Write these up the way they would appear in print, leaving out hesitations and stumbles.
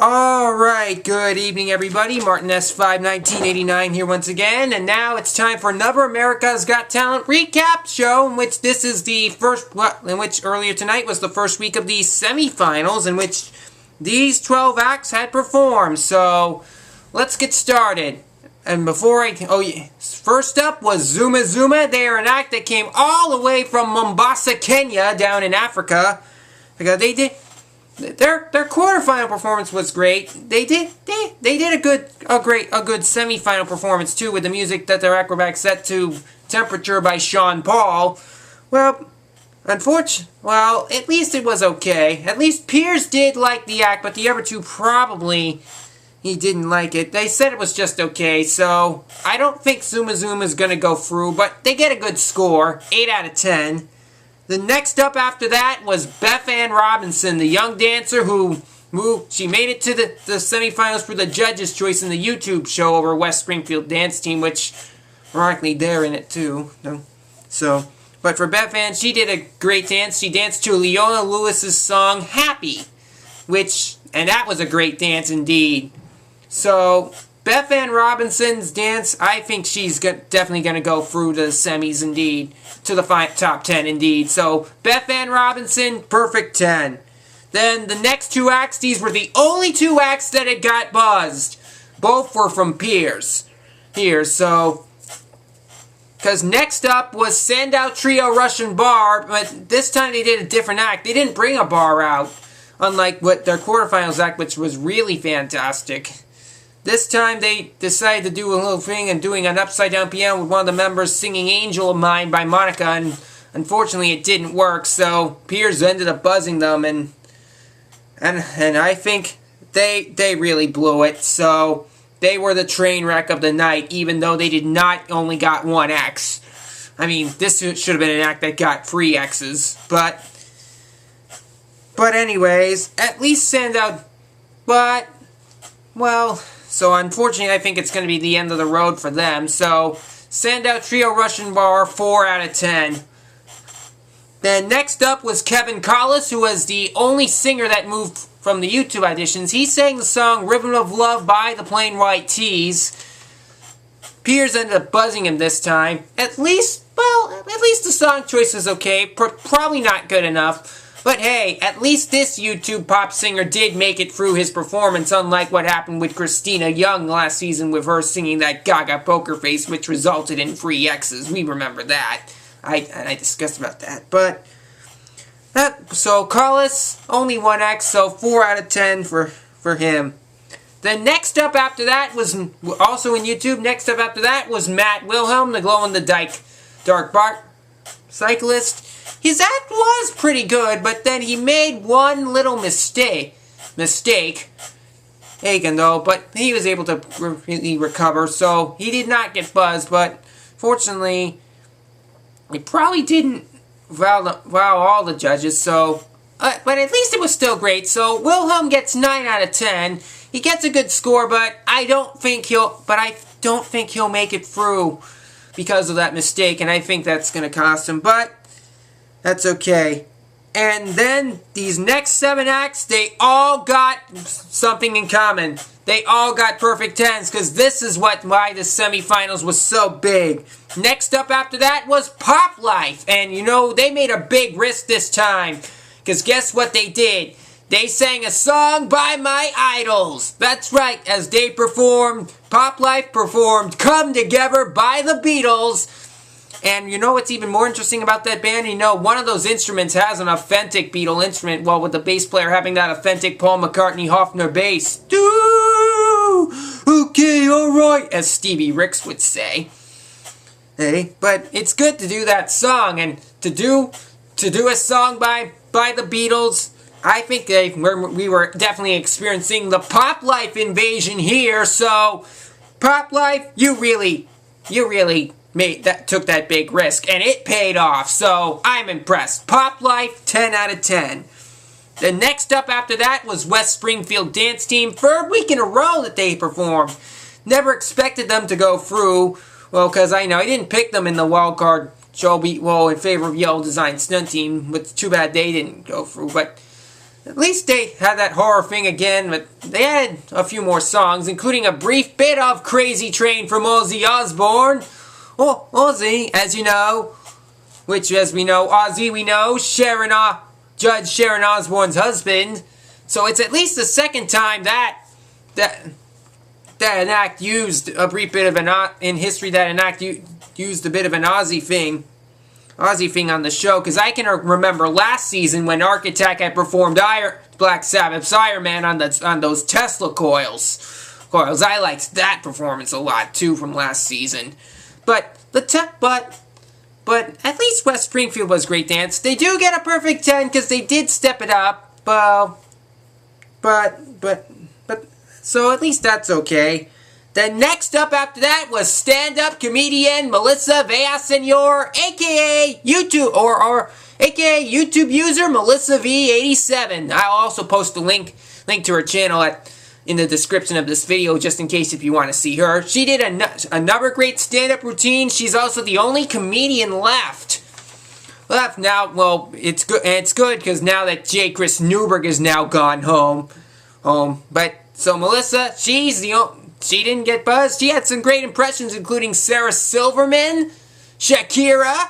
Alright, good evening everybody. Martin S5 1989 here once again, and now it's time for another America's Got Talent recap show, in which this is the first, in which earlier tonight was the first week of the semifinals, in which these 12 acts had performed. So, let's get started. And before first up was Zuma Zuma. They are an act that came all the way from Mombasa, Kenya, down in Africa. Because they did... Their quarterfinal performance was great. They did a good semifinal performance too, with the music that their acrobatics set to Temperature by Sean Paul. Well, at least it was okay. At least Piers did like the act, but the other two probably he didn't like it. They said it was just okay, so I don't think Zuma Zuma is gonna go through, but they get a good score, 8 out of 10. The next up after that was Beth Ann Robinson, the young dancer who she made it to the semifinals for the judges' choice in the YouTube show over West Springfield dance team, which, ironically, they're in it too. But for Beth Ann, she did a great dance. She danced to Leona Lewis's song, Happy, and that was a great dance indeed. So, Beth Ann Robinson's dance, I think she's definitely going to go through the semis indeed, to the top 10 indeed. So, Beth Ann Robinson, perfect 10. Then the next two acts, these were the only two acts that had got buzzed. Both were from Piers. Because next up was Sandow Trio Russian Bar, but this time they did a different act. They didn't bring a bar out, unlike what their quarterfinals act, which was really fantastic. This time they decided to do a little thing and doing an upside down piano with one of the members singing Angel of Mine by Monica, and unfortunately it didn't work, so Piers ended up buzzing them, and I think they really blew it. So they were the train wreck of the night, even though they did not only got 1 X. I mean, this should have been an act that got 3 X's, but anyways, at least Sandow, so unfortunately I think it's going to be the end of the road for them. So, Sandow Trio Russian Bar, 4 out of 10. Then next up was Kevin Collis, who was the only singer that moved from the YouTube auditions. He sang the song Rhythm of Love by the Plain White T's. Piers ended up buzzing him this time. At least the song choice is okay. Probably not good enough. But hey, at least this YouTube pop singer did make it through his performance, unlike what happened with Christina Young last season with her singing that Gaga Poker Face, which resulted in 3 X's. We remember that. I discussed about that. So Collis, only 1 X, so 4 out of 10 for him. Then next up after that was, also in YouTube, next up after that was Matt Wilhelm, the glow-in-the-dark cyclist. His act was pretty good, but then he made one little mistake, Hagen though, but he was able to really recover, so he did not get buzzed, but fortunately, he probably didn't wow all the judges, so, but at least it was still great. So Wilhelm gets 9 out of 10. He gets a good score, but I don't think he'll make it through because of that mistake, and I think that's going to cost him, but that's okay. And then these next 7 acts, they all got something in common. They all got perfect 10s, because this is why the semifinals was so big. Next up after that was POPLYFE. And you know, they made a big risk this time. Because guess what they did? They sang a song by my idols. That's right, as they performed, POPLYFE performed Come Together by the Beatles. And you know what's even more interesting about that band? You know, one of those instruments has an authentic Beatle instrument, well, with the bass player having that authentic Paul McCartney Hofner bass. Okay, alright, as Stevie Ricks would say. Hey, but it's good to do that song, and to do a song by the Beatles, I think we were definitely experiencing the POPLYFE invasion here, so POPLYFE, you really took that big risk, and it paid off, so I'm impressed. POPLYFE, 10 out of 10. The next up after that was West Springfield Dance Team. 3rd week in a row that they performed. Never expected them to go through, well, because I didn't pick them in the wildcard show, in favor of Yellow Design Stunt Team, but too bad they didn't go through, but at least they had that horror thing again, but they had a few more songs, including a brief bit of Crazy Train from Ozzy Osbourne. Oh, Ozzy, as you know, which, as we know, Ozzy, we know, Judge Sharon Osbourne's husband. So it's at least the second time that an act used a brief bit of in history that an act used a bit of an Ozzy thing on the show. Because I can remember last season when Arc Attack had performed Black Sabbath's Iron Man on those Tesla coils. I liked that performance a lot too from last season. But at least West Springfield was great dance. They do get a perfect 10 because they did step it up. Well, so at least that's okay. Then next up after that was stand-up comedian Melissa Villasenor, aka aka YouTube user Melissa V87. I'll also post a link to her channel in the description of this video, just in case if you want to see her. She did another great stand-up routine. She's also the only comedian left now. Well, it's good, and it's good because now that J. Chris Newberg is now gone home. But so Melissa, she didn't get buzzed. She had some great impressions, including Sarah Silverman, Shakira,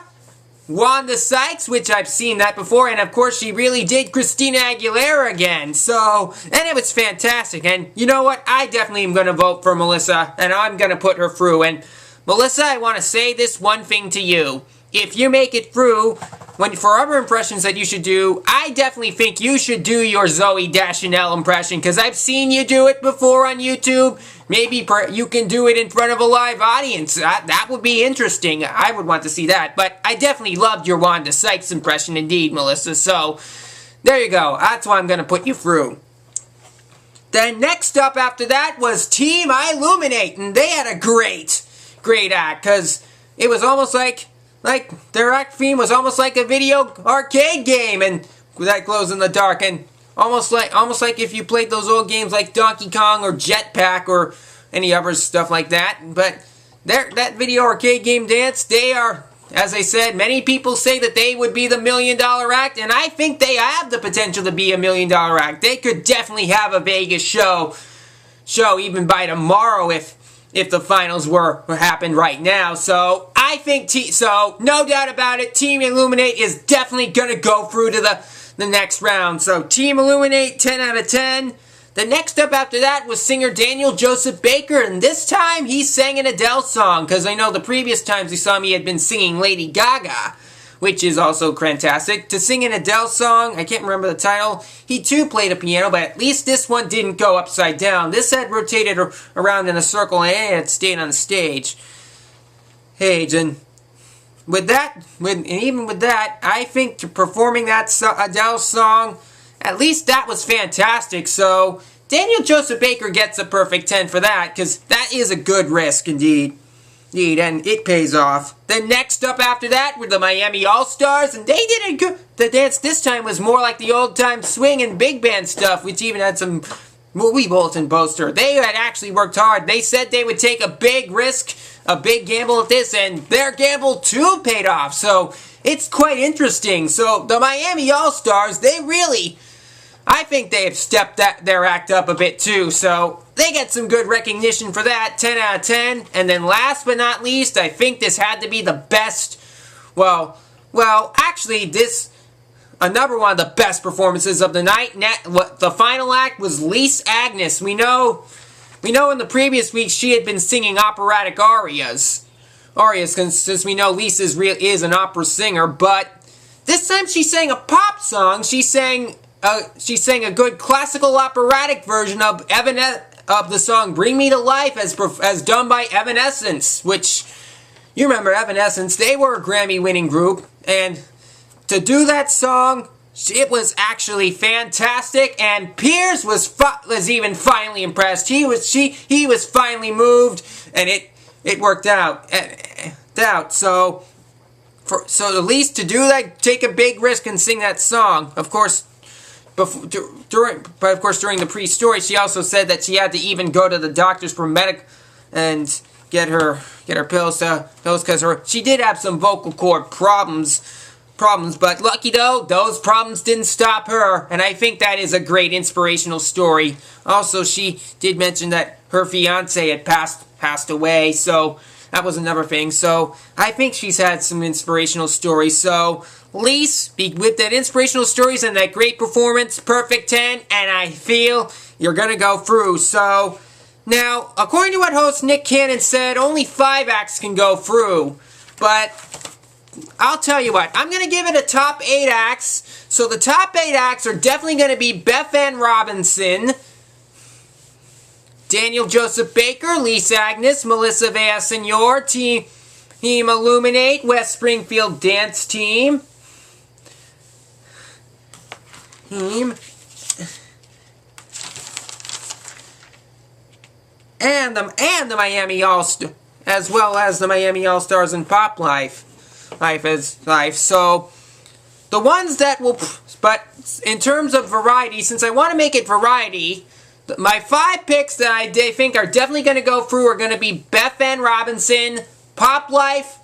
Wanda Sykes, which I've seen that before, and of course she really did Christina Aguilera again. So, and it was fantastic. And you know what? I definitely am going to vote for Melissa, and I'm going to put her through. And Melissa, I want to say this one thing to you. If you make it through, for other impressions that you should do, I definitely think you should do your Zooey Deschanel impression, because I've seen you do it before on YouTube. Maybe you can do it in front of a live audience. That would be interesting. I would want to see that. But I definitely loved your Wanda Sykes impression indeed, Melissa. So, there you go. That's why I'm going to put you through. Then next up after that was Team iLuminate. And they had a great act. Because it was almost like their act theme was almost like a video arcade game. And that glows in the dark. And almost like if you played those old games like Donkey Kong or Jetpack or any other stuff like that. But that video arcade game dance, they are, as I said, many people say that they would be the $1 million act, and I think they have the potential to be a $1 million act. They could definitely have a Vegas show even by tomorrow if the finals happened right now. So I think so no doubt about it, Team iLuminate is definitely gonna go through to the next round. So Team iLuminate, 10 out of 10. The next up after that was singer Daniel Joseph Baker, and this time he sang an Adele song, because I know the previous times we saw him he had been singing Lady Gaga, which is also fantastic. To sing an Adele song, I can't remember the title, he too played a piano, but at least this one didn't go upside down. This had rotated around in a circle and it had stayed on the stage. And even with that, I think performing that Adele song, at least that was fantastic. So Daniel Joseph Baker gets a perfect 10 for that, because that is a good risk indeed, and it pays off. Then next up after that were the Miami All-Stars, and they did a good. The dance this time was more like the old-time swing and big band stuff, which even had some movie bulletin poster. They had actually worked hard. They said they would take a big risk, a big gamble at this, and their gamble too paid off. So it's quite interesting. So the Miami All-Stars, I think they have stepped their act up a bit too. So they get some good recognition for that, 10 out of 10. And then last but not least, I think this had to be the best, actually another one of the best performances of the night. The final act was Lys Agnes. We know in the previous weeks she had been singing operatic arias, since we know Lys is an opera singer. But this time she sang a pop song. She sang a good classical operatic version of the song "Bring Me to Life" as done by Evanescence, which you remember Evanescence. They were a Grammy-winning group, and to do that song, it was actually fantastic. And Piers was even finally impressed. He was finally moved, and it worked out. So at least to do that, take a big risk and sing that song. Of course, during the pre-story, she also said that she had to even go to the doctors for and get her pills because she did have some vocal cord problems problems, but lucky though, those problems didn't stop her, and I think that is a great inspirational story. Also, she did mention that her fiance had passed away, so that was another thing. So I think she's had some inspirational stories. So Lys, with that inspirational stories and that great performance, perfect 10, and I feel you're gonna go through. So now, according to what host Nick Cannon said, only 5 acts can go through, but I'll tell you what, I'm going to give it a top 8 acts. So the top 8 acts are definitely going to be Beth Ann Robinson, Daniel Joseph Baker, Lys Agnes, Melissa Villasenor, Team iLuminate, West Springfield Dance Team. And the Miami All-Stars, as well as the Miami All-Stars and POPLYFE. So the ones that will, but in terms of variety, since I want to make it variety, my 5 picks that I think are definitely going to go through are going to be Beth Ann Robinson, POPLYFE,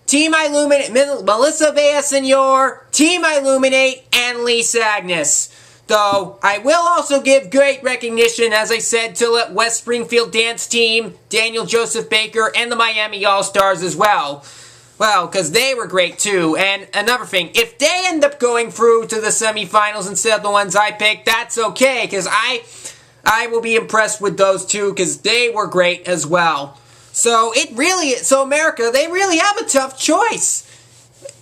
Team iLuminate, Melissa Villasenor, Team iLuminate, and Lys Agnes. Though I will also give great recognition, as I said, to West Springfield Dance Team, Daniel Joseph Baker, and the Miami All-Stars as well. Well, because they were great too. And another thing, if they end up going through to the semifinals instead of the ones I picked, that's okay, because I will be impressed with those two, because they were great as well. So America, they really have a tough choice.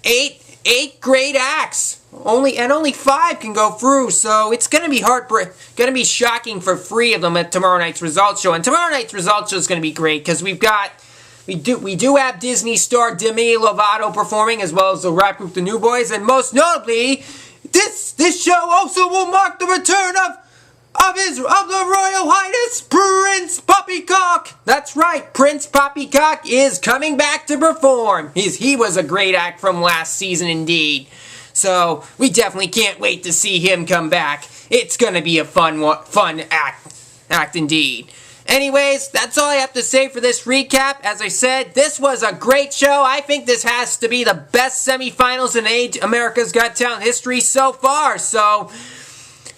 Eight great acts. Only 5 can go through, so it's gonna be gonna be shocking for 3 of them at tomorrow night's results show. And tomorrow night's results show is gonna be great because we do have Disney star Demi Lovato performing, as well as the rap group The New Boys, and most notably, this show also will mark the return of the Royal Highness Prince Poppycock. That's right, Prince Poppycock is coming back to perform. He was a great act from last season indeed. So we definitely can't wait to see him come back. It's gonna be a fun act indeed. Anyways, that's all I have to say for this recap. As I said, this was a great show. I think this has to be the best semifinals in America's Got Talent history so far. So,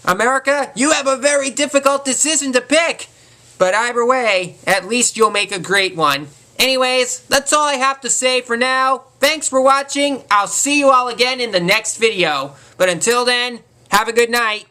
America, you have a very difficult decision to pick. But either way, at least you'll make a great one. Anyways, that's all I have to say for now. Thanks for watching. I'll see you all again in the next video. But until then, have a good night.